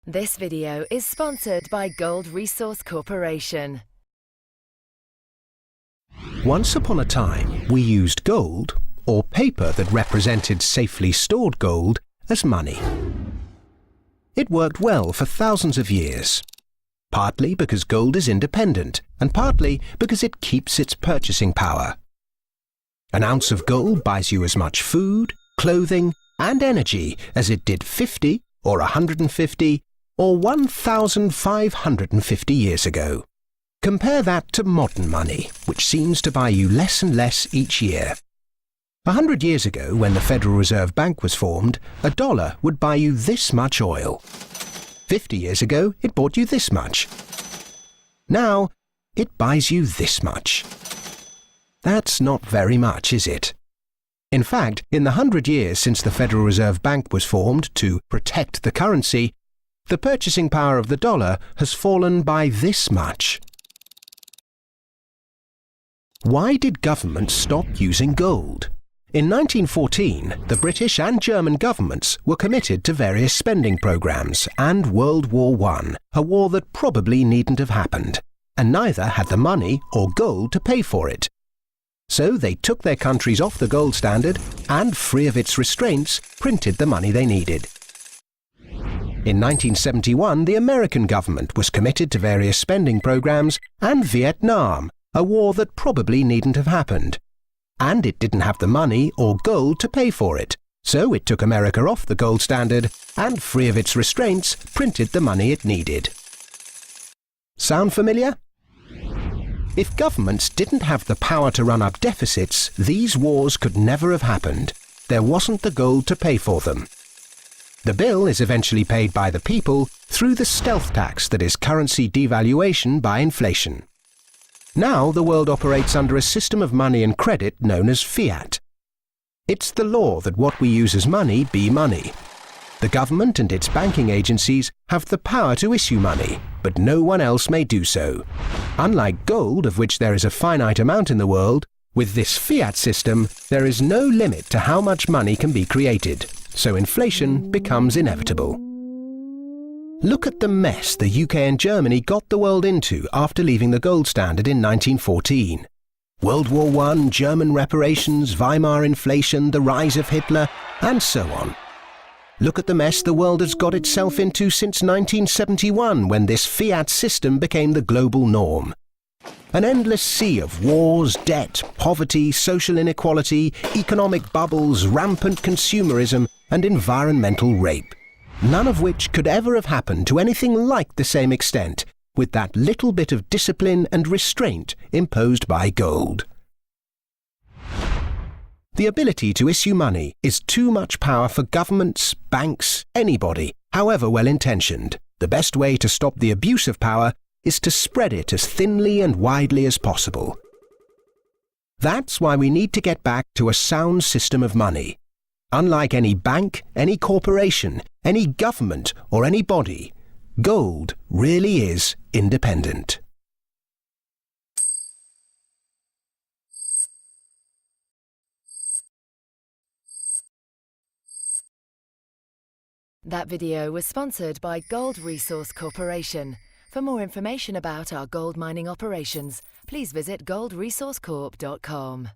This video is sponsored by Gold Resource Corporation. Once upon a time, we used gold, or paper that represented safely stored gold, as money. It worked well for thousands of years, partly because gold is independent, and partly because it keeps its purchasing power. An ounce of gold buys you as much food, clothing, and energy as it did 50, or 150, or 1,550 years ago. Compare that to modern money, which seems to buy you less and less each year. 100 years ago, when the Federal Reserve Bank was formed, $1 would buy you this much oil. 50 years ago, it bought you this much. Now, it buys you this much. That's not very much, is it? In fact, in the 100 years since the Federal Reserve Bank was formed to protect the currency, the purchasing power of the dollar has fallen by this much. Why did governments stop using gold? In 1914, the British and German governments were committed to various spending programs and World War I, a war that probably needn't have happened, and neither had the money or gold to pay for it. So they took their countries off the gold standard and, free of its restraints, printed the money they needed. In 1971, the American government was committed to various spending programs and Vietnam, a war that probably needn't have happened. And it didn't have the money or gold to pay for it, so it took America off the gold standard and, free of its restraints, printed the money it needed. Sound familiar? If governments didn't have the power to run up deficits, these wars could never have happened. There wasn't the gold to pay for them. The bill is eventually paid by the people through the stealth tax that is currency devaluation by inflation. Now the world operates under a system of money and credit known as fiat. It's the law that what we use as money be money. The government and its banking agencies have the power to issue money, but no one else may do so. Unlike gold, of which there is a finite amount in the world, with this fiat system, there is no limit to how much money can be created, so inflation becomes inevitable. Look at the mess the UK and Germany got the world into after leaving the gold standard in 1914. World War I, German reparations, Weimar inflation, the rise of Hitler, and so on. Look at the mess the world has got itself into since 1971, when this fiat system became the global norm. An endless sea of wars, debt, poverty, social inequality, economic bubbles, rampant consumerism, and environmental rape. None of which could ever have happened to anything like the same extent, with that little bit of discipline and restraint imposed by gold. The ability to issue money is too much power for governments, banks, anybody, however well-intentioned. The best way to stop the abuse of power is to spread it as thinly and widely as possible. That's why we need to get back to a sound system of money. Unlike any bank, any corporation, any government, or any body, gold really is independent. That video was sponsored by Gold Resource Corporation. For more information about our gold mining operations, please visit goldresourcecorp.com.